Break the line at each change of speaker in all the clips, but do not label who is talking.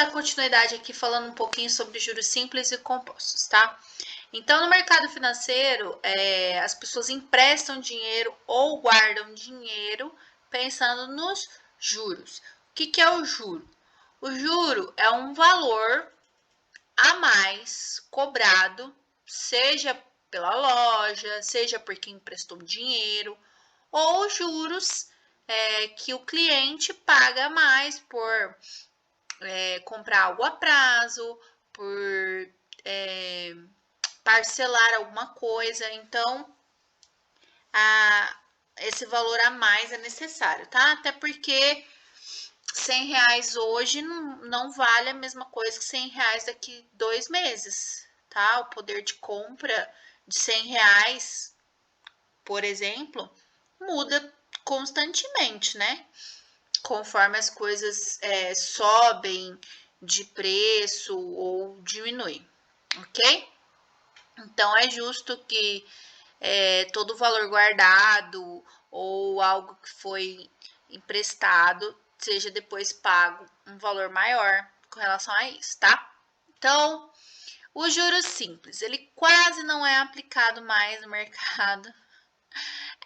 dar continuidade aqui falando um pouquinho sobre juros simples e compostos, tá? Então, no mercado financeiro, as pessoas emprestam dinheiro ou guardam dinheiro pensando nos juros. O que é o juro? O juro é um valor a mais cobrado, seja pela loja, seja por quem emprestou dinheiro, ou juros que o cliente paga mais por comprar algo a prazo, por parcelar alguma coisa. Então, esse valor a mais é necessário, tá? Até porque R$100 hoje não vale a mesma coisa que R$100 daqui 2 meses, tá? O poder de compra de R$100, por exemplo, muda constantemente, né? Conforme as coisas sobem de preço ou diminuem, ok? Então, é justo que todo o valor guardado ou algo que foi emprestado seja depois pago um valor maior com relação a isso, tá? Então, o juros simples, ele quase não é aplicado mais no mercado.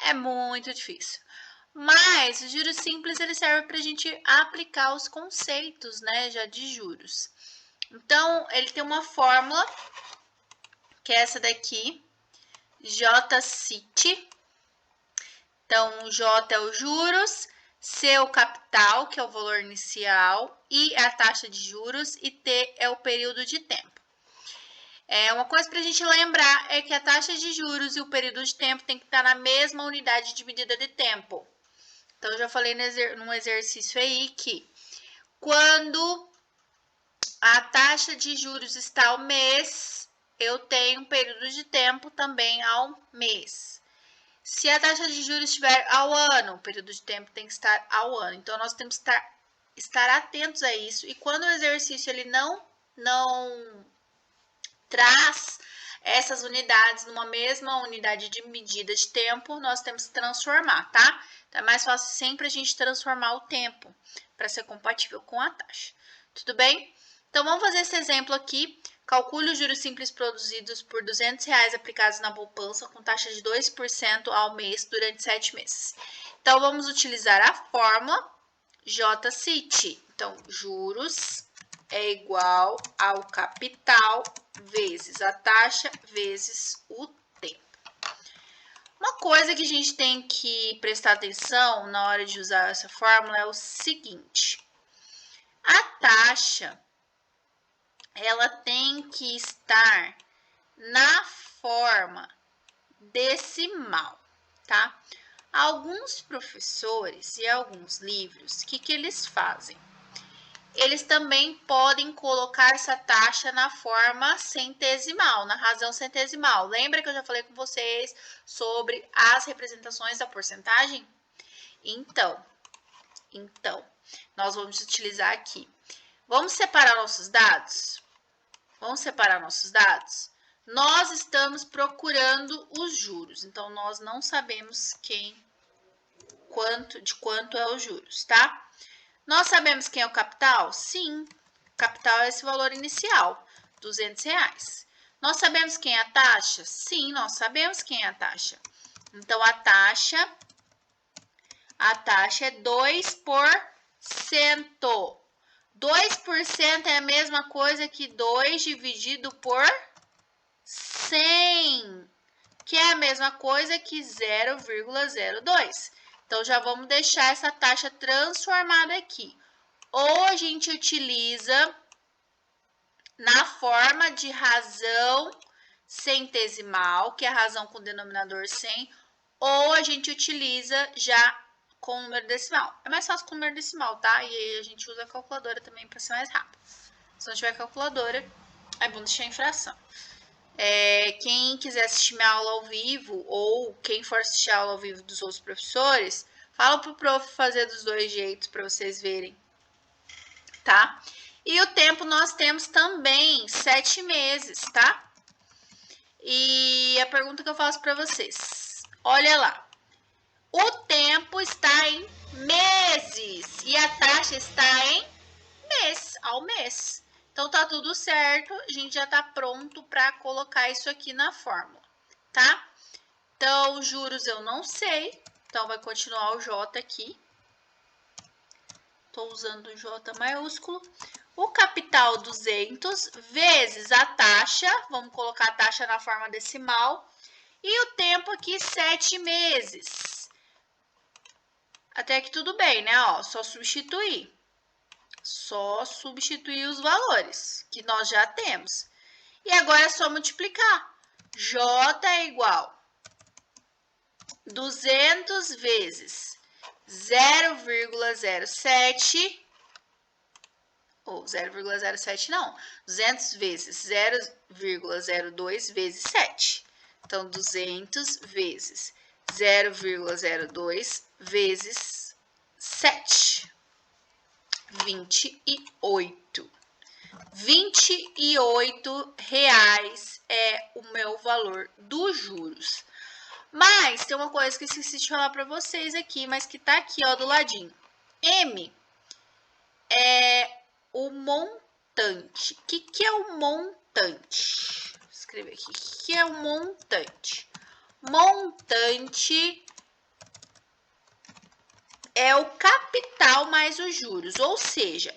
É muito difícil. Mas o juros simples ele serve para a gente aplicar os conceitos, né, já de juros. Então, ele tem uma fórmula, que é essa daqui, J-CIT. Então, o J é o juros, C é o capital, que é o valor inicial, I é a taxa de juros e T é o período de tempo. Uma coisa para a gente lembrar é que a taxa de juros e o período de tempo tem que estar na mesma unidade de medida de tempo. Então, eu já falei num exercício aí que quando a taxa de juros está ao mês, eu tenho um período de tempo também ao mês. Se a taxa de juros estiver ao ano, o período de tempo tem que estar ao ano. Então, nós temos que estar atentos a isso. E quando o exercício ele não traz essas unidades numa mesma unidade de medida de tempo, nós temos que transformar, tá? Então, é mais fácil sempre a gente transformar o tempo para ser compatível com a taxa. Tudo bem? Então, vamos fazer esse exemplo aqui. Calcule os juros simples produzidos por R$200 aplicados na poupança com taxa de 2% ao mês durante 7 meses. Então, vamos utilizar a fórmula J-CIT. Então, juros é igual ao capital vezes a taxa vezes o tempo. Uma coisa que a gente tem que prestar atenção na hora de usar essa fórmula é o seguinte: a taxa ela tem que estar na forma decimal, tá? Alguns professores e alguns livros, o que eles fazem? Eles também podem colocar essa taxa na forma centesimal, na razão centesimal. Lembra que eu já falei com vocês sobre as representações da porcentagem? Então, nós vamos utilizar aqui. Vamos separar nossos dados? Vamos separar nossos dados? Nós estamos procurando os juros, então nós não sabemos de quanto é os juros, tá? Nós sabemos quem é o capital? Sim, o capital é esse valor inicial, R$200. Nós sabemos quem é a taxa? Sim, nós sabemos quem é a taxa. Então, a taxa é 2%. 2% é a mesma coisa que 2 dividido por 100, que é a mesma coisa que 0,02. Então, já vamos deixar essa taxa transformada aqui. Ou a gente utiliza na forma de razão centesimal, que é a razão com denominador 100, ou a gente utiliza já com número decimal. É mais fácil com número decimal, tá? E aí a gente usa a calculadora também para ser mais rápido. Se não tiver calculadora, é bom deixar em fração. Quem quiser assistir minha aula ao vivo, ou quem for assistir a aula ao vivo dos outros professores, fala pro prof fazer dos dois jeitos para vocês verem, tá? E o tempo nós temos também 7 meses, tá? E a pergunta que eu faço para vocês, olha lá. O tempo está em meses e a taxa está em mês, ao mês. Então, tá tudo certo, a gente já tá pronto para colocar isso aqui na fórmula, tá? Então, juros eu não sei, então vai continuar o J aqui. Tô usando o J maiúsculo. O capital 200 vezes a taxa, vamos colocar a taxa na forma decimal, e o tempo aqui 7 meses. Até aqui tudo bem, né? Ó, só substituir. Só substituir os valores que nós já temos. E agora é só multiplicar. J é igual 200 vezes 0,07, ou 0,07 não, 200 vezes 0,02 vezes 7. Então, 200 vezes 0,02 vezes 7. 28. R$28 é o meu valor dos juros. Mas tem uma coisa que eu esqueci de falar para vocês aqui, mas que tá aqui, ó, do ladinho. M é o montante. O que é o montante? Vou escrever aqui. O que é o montante? Montante é o capital mais os juros, ou seja,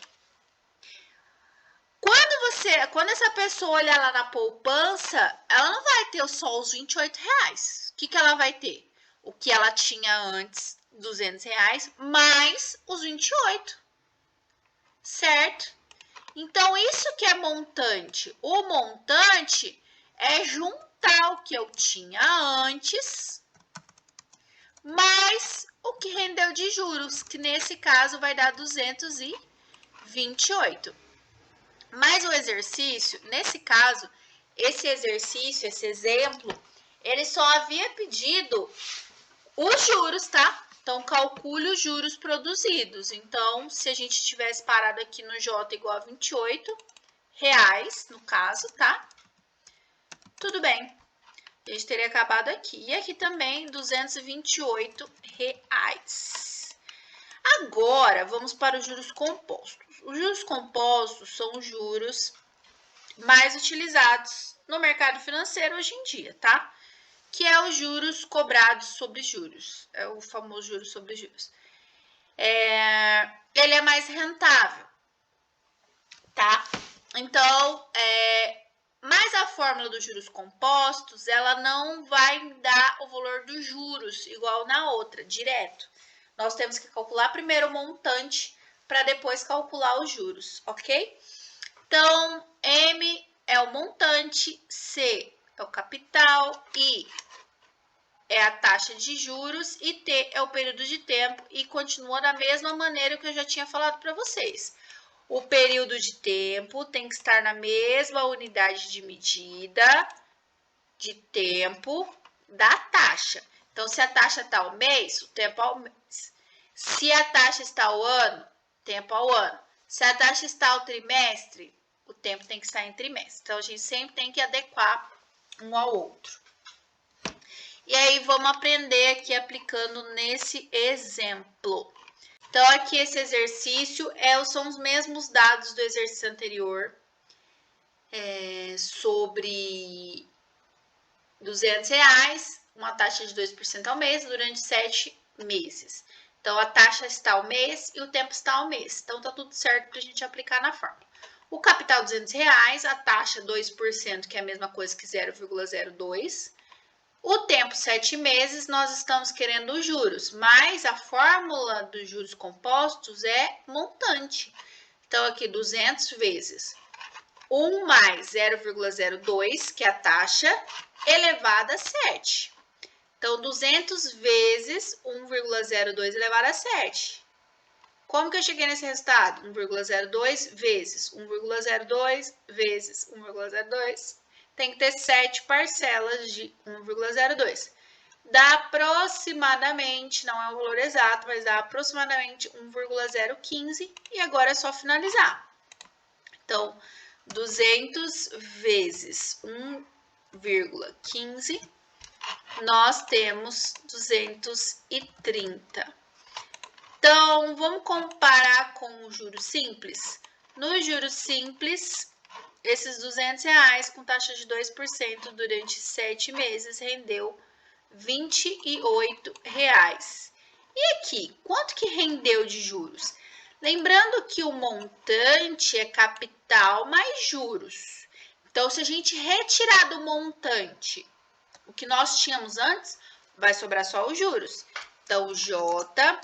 quando essa pessoa olhar lá na poupança, ela não vai ter só os R$28. O que ela vai ter? O que ela tinha antes, R$200, mais os 28, certo? Então, isso que é montante. O montante é juntar o que eu tinha antes, mais o que rendeu de juros, que nesse caso vai dar 228. Mas o exercício, nesse caso, esse exercício, esse exemplo, ele só havia pedido os juros, tá? Então, calcule os juros produzidos. Então, se a gente tivesse parado aqui no J igual a R$28, no caso, tá? Tudo bem. A gente teria acabado aqui. E aqui também, R$228. Agora, vamos para os juros compostos. Os juros compostos são os juros mais utilizados no mercado financeiro hoje em dia, tá? Que é os juros cobrados sobre juros. É o famoso juros sobre juros. Ele é mais rentável, tá? Então, mas a fórmula dos juros compostos, ela não vai dar o valor dos juros igual na outra, direto. Nós temos que calcular primeiro o montante para depois calcular os juros, ok? Então, M é o montante, C é o capital, I é a taxa de juros e T é o período de tempo e continua da mesma maneira que eu já tinha falado para vocês. O período de tempo tem que estar na mesma unidade de medida de tempo da taxa. Então, se a taxa está ao mês, o tempo ao mês. Se a taxa está ao ano, tempo ao ano. Se a taxa está ao trimestre, o tempo tem que estar em trimestre. Então, a gente sempre tem que adequar um ao outro. E aí, vamos aprender aqui aplicando nesse exemplo. Então, aqui esse exercício são os mesmos dados do exercício anterior, sobre R$200, uma taxa de 2% ao mês durante 7 meses. Então, a taxa está ao mês e o tempo está ao mês. Então, tá tudo certo para a gente aplicar na fórmula. O capital R$200, a taxa 2%, que é a mesma coisa que 0,02. O tempo 7 meses, nós estamos querendo os juros, mas a fórmula dos juros compostos é montante. Então, aqui 200 vezes 1 mais 0,02, que é a taxa, elevada a 7. Então, 200 vezes 1,02 elevado a 7. Como que eu cheguei nesse resultado? 1,02 vezes 1,02 vezes 1,02. Tem que ter 7 parcelas de 1,02. Dá aproximadamente, não é o valor exato, mas dá aproximadamente 1,015. E agora é só finalizar. Então, 200 vezes 1,15, nós temos 230. Então, vamos comparar com o juro simples? No juros simples, esses R$200 com taxa de 2% durante 7 meses rendeu R$28. E aqui, quanto que rendeu de juros? Lembrando que o montante é capital mais juros. Então, se a gente retirar do montante o que nós tínhamos antes, vai sobrar só os juros. Então, J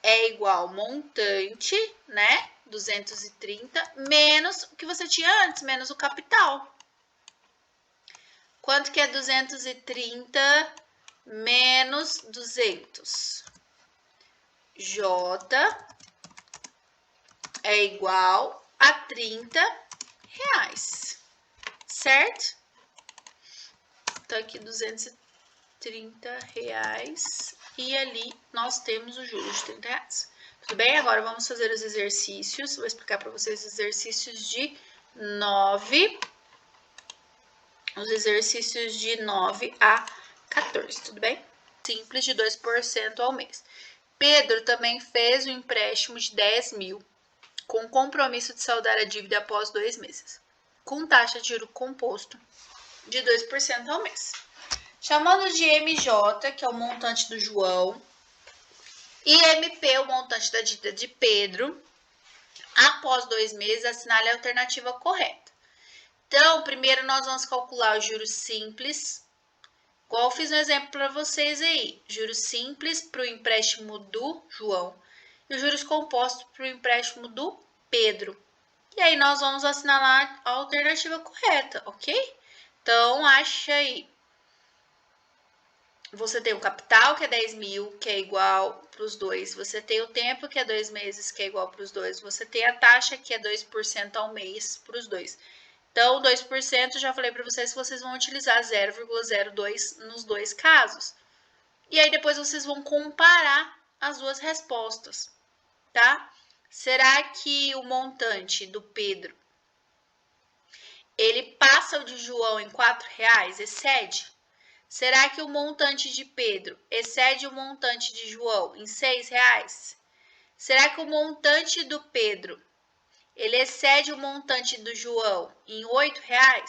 é igual montante, né? 230, menos o que você tinha antes, menos o capital. Quanto que é 230 menos 200? J é igual a R$30, certo? Então, aqui R$230 e ali nós temos o juros de R$30. Tudo bem? Agora vamos fazer os exercícios. Vou explicar para vocês os exercícios de 9. Os exercícios de 9 a 14, tudo bem? Simples de 2% ao mês. Pedro também fez um empréstimo de 10 mil, com compromisso de saldar a dívida após 2 meses, com taxa de juro composto de 2% ao mês. Chamando de MJ, que é o montante do João, e MP, o montante da dívida de Pedro, após 2 meses, assinale a alternativa correta. Então, primeiro nós vamos calcular os juros simples, igual eu fiz um exemplo para vocês aí. Juros simples para o empréstimo do João e os juros compostos para o empréstimo do Pedro. E aí nós vamos assinalar a alternativa correta, ok? Então, acha aí. Você tem o capital, que é 10 mil, que é igual para os dois. Você tem o tempo, que é 2 meses, que é igual para os dois. Você tem a taxa, que é 2% ao mês para os dois. Então, 2%, já falei para vocês que vocês vão utilizar 0,02 nos dois casos. E aí, depois vocês vão comparar as duas respostas, tá? Será que o montante do Pedro, ele passa o de João em R$4? Excede? Será que o montante de Pedro excede o montante de João em R$6? Será que o montante do Pedro, ele excede o montante do João em R$8?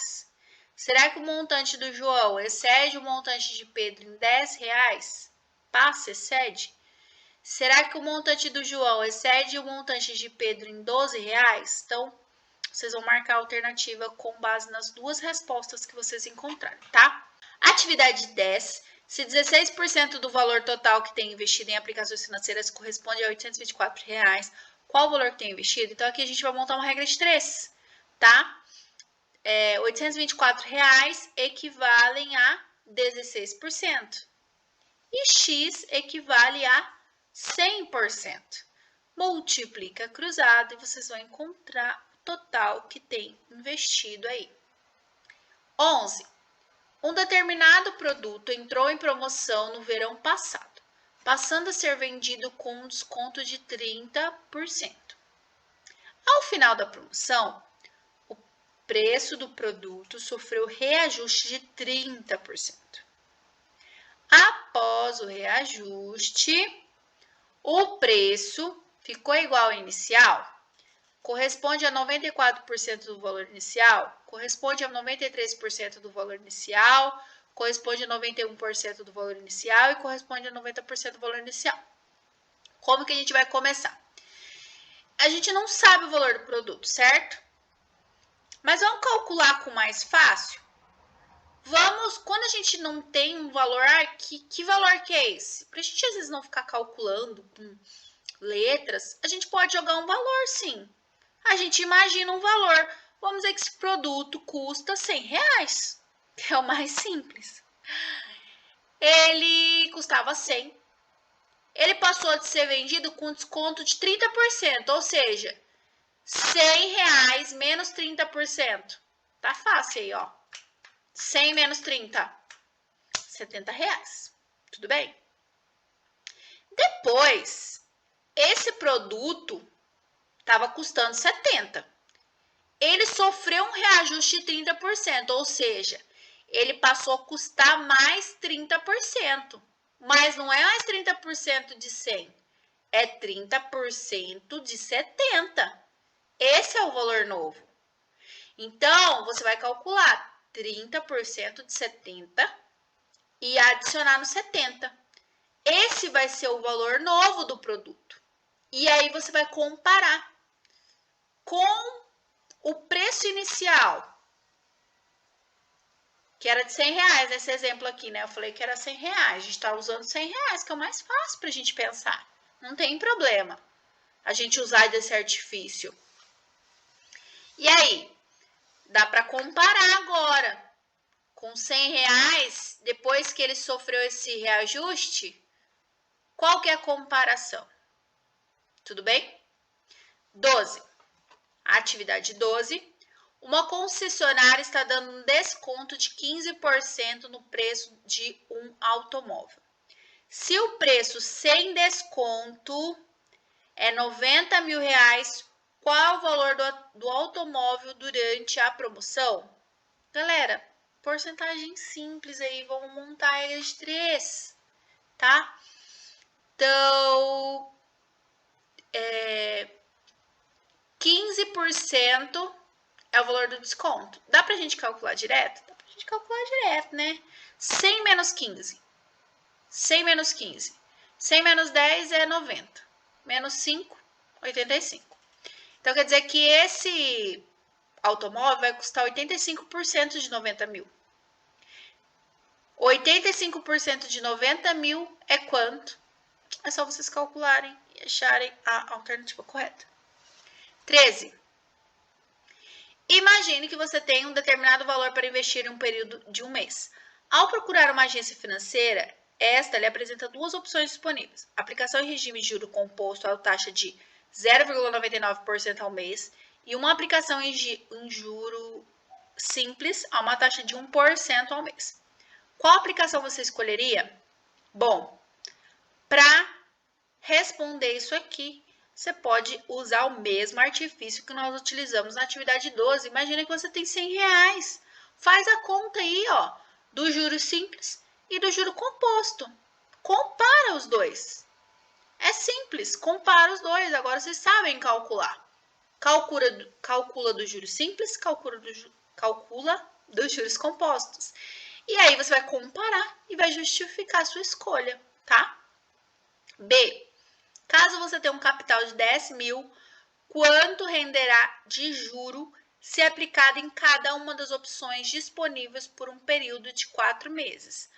Será que o montante do João excede o montante de Pedro em R$10? Passa, excede? Será que o montante do João excede o montante de Pedro em R$12? Então, vocês vão marcar a alternativa com base nas duas respostas que vocês encontraram, tá? Atividade 10. Se 16% do valor total que tem investido em aplicações financeiras corresponde a R$824, qual o valor que tem investido? Então, aqui a gente vai montar uma regra de 3, tá? R$824 equivalem a 16%. E X equivale a 100%. Multiplica cruzado e vocês vão encontrar o total que tem investido aí. 11. Um determinado produto entrou em promoção no verão passado, passando a ser vendido com um desconto de 30%. Ao final da promoção, o preço do produto sofreu reajuste de 30%. Após o reajuste, o preço ficou igual ao inicial? Corresponde a 94% do valor inicial? Corresponde a 93% do valor inicial? Corresponde a 91% do valor inicial? E corresponde a 90% do valor inicial? Como que a gente vai começar? A gente não sabe o valor do produto, certo? Mas vamos calcular com mais fácil? Quando a gente não tem um valor, que valor que é esse? Para a gente às vezes não ficar calculando com letras, a gente pode jogar um valor sim. A gente imagina um valor. Vamos dizer que esse produto custa R$100, que é o mais simples. Ele custava 100. Ele passou de ser vendido com desconto de 30%, ou seja, R$100 menos 30%. Tá fácil aí, ó. 100 menos 30, R$70. Tudo bem? Depois, esse produto estava custando 70. Ele sofreu um reajuste de 30%, ou seja, ele passou a custar mais 30%. Mas não é mais 30% de 100, é 30% de 70. Esse é o valor novo. Então, você vai calcular 30% de 70 e adicionar no 70. Esse vai ser o valor novo do produto. E aí você vai comparar com o preço inicial, que era de 100 reais, nesse exemplo aqui, né? Eu falei que era 100 reais. A gente tá usando 100 reais, que é o mais fácil pra gente pensar. Não tem problema a gente usar desse artifício. E aí, dá para comparar agora. Com 100 reais, depois que ele sofreu esse reajuste, qual que é a comparação? Tudo bem? 12. A atividade 12. Uma concessionária está dando um desconto de 15% no preço de um automóvel. Se o preço sem desconto é 90 mil reais, qual é o valor do automóvel durante a promoção? Galera, porcentagem simples aí, vamos montar a regra de 3, tá? Então, 15% é o valor do desconto. Dá pra gente calcular direto? Dá pra gente calcular direto, né? 100 menos 15. 100 menos 15. 100 menos 10 é 90. Menos 5, 85. Então, quer dizer que esse automóvel vai custar 85% de 90 mil. 85% de 90 mil é quanto? É só vocês calcularem e acharem a alternativa correta. 13. Imagine que você tem um determinado valor para investir em um período de um mês. Ao procurar uma agência financeira, esta lhe apresenta duas opções disponíveis. Aplicação em regime de juro composto à taxa de 0,99% ao mês e uma aplicação em juro simples a uma taxa de 1% ao mês. Qual aplicação você escolheria? Bom, para responder isso aqui, você pode usar o mesmo artifício que nós utilizamos na atividade 12. Imagina que você tem 100 reais. Faz a conta aí, ó, do juro simples e do juro composto. Compara os dois. É simples, compara os dois. Agora vocês sabem calcular. Calcula do juro simples, calcula dos juros compostos. E aí você vai comparar e vai justificar a sua escolha, tá? B. Caso você tenha um capital de 10 mil, quanto renderá de juro se aplicado em cada uma das opções disponíveis por um período de 4 meses?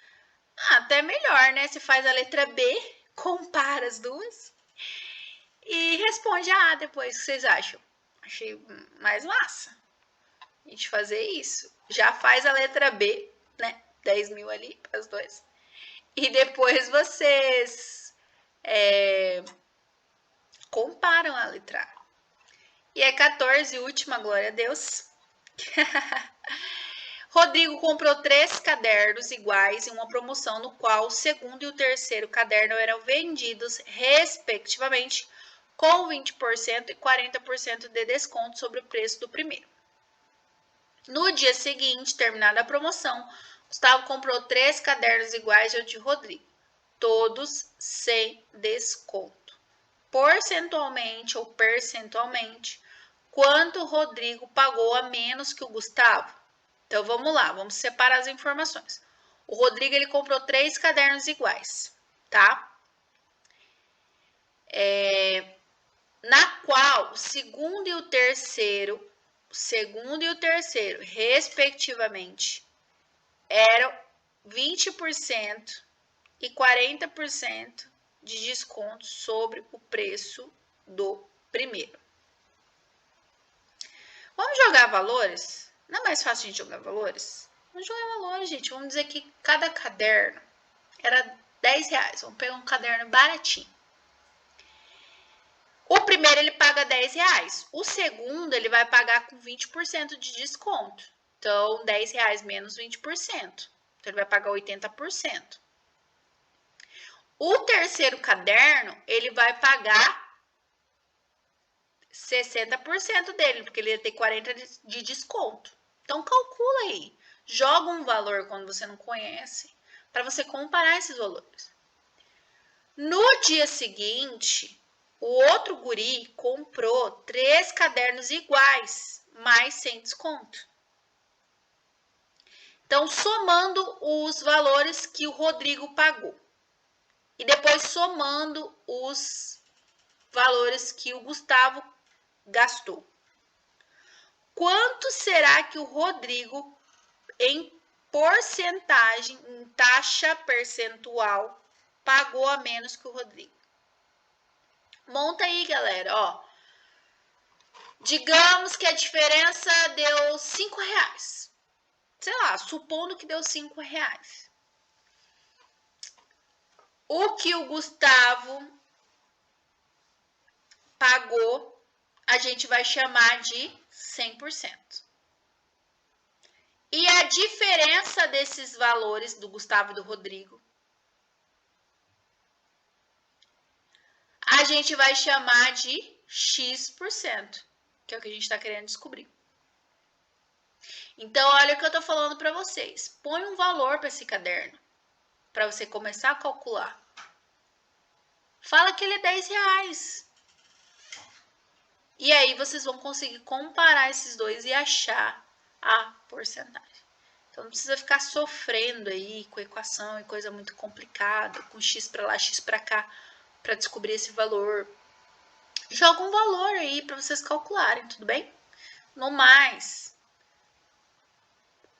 Até melhor, né? Se faz a letra B, compara as duas e responde a A depois. O que vocês acham? Achei mais massa a gente fazer isso. Já faz a letra B, né? 10 mil ali para os dois. E depois vocês comparam a letra A. E é 14, última, glória a Deus. Rodrigo comprou 3 cadernos iguais em uma promoção no qual o segundo e o terceiro caderno eram vendidos, respectivamente, com 20% e 40% de desconto sobre o preço do primeiro. No dia seguinte, terminada a promoção, Gustavo comprou 3 cadernos iguais ao de Rodrigo, todos sem desconto. Porcentualmente ou percentualmente, quanto o Rodrigo pagou a menos que o Gustavo? Então, vamos lá, vamos separar as informações. O Rodrigo, ele comprou 3 cadernos iguais, tá? Na qual o segundo e o terceiro, respectivamente, eram 20% e 40% de desconto sobre o preço do primeiro. Vamos jogar valores? Não é mais fácil a gente jogar valores? Vamos jogar valores, gente. Vamos dizer que cada caderno era 10 reais. Vamos pegar um caderno baratinho. O primeiro ele paga 10 reais. O segundo ele vai pagar com 20% de desconto. Então, 10 reais menos 20%. Então, ele vai pagar 80%. O terceiro caderno, ele vai pagar 60% dele, porque ele ia ter 40% de desconto. Então, calcula aí. Joga um valor quando você não conhece, para você comparar esses valores. No dia seguinte, o outro guri comprou 3 cadernos iguais, mas sem desconto. Então, somando os valores que o Rodrigo pagou e depois somando os valores que o Gustavo gastou. Quanto será que o Rodrigo, em porcentagem, em taxa percentual, pagou a menos que o Rodrigo? Monta aí, galera, ó. Digamos que a diferença deu 5 reais. Sei lá, supondo que deu 5 reais. O que o Gustavo pagou, a gente vai chamar de 100%. E a diferença desses valores do Gustavo e do Rodrigo, a gente vai chamar de X%, que é o que a gente está querendo descobrir. Então, olha o que eu estou falando para vocês. Põe um valor para esse caderno, para você começar a calcular. Fala que ele é 10 reais. E aí, vocês vão conseguir comparar esses dois e achar a porcentagem. Então, não precisa ficar sofrendo aí com equação e coisa muito complicada, com x para lá, x para cá, para descobrir esse valor. Joga um valor aí para vocês calcularem, tudo bem? No mais,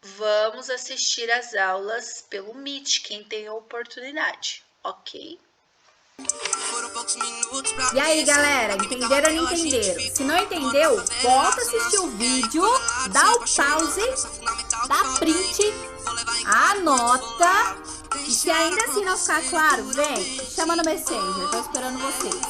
vamos assistir as aulas pelo Meet, quem tem a oportunidade, ok?
E aí, galera, entenderam ou não entenderam? Se não entendeu, volta a assistir o vídeo, dá o pause, dá print, anota. E se ainda assim não ficar claro, vem, chama no Messenger, tô esperando vocês.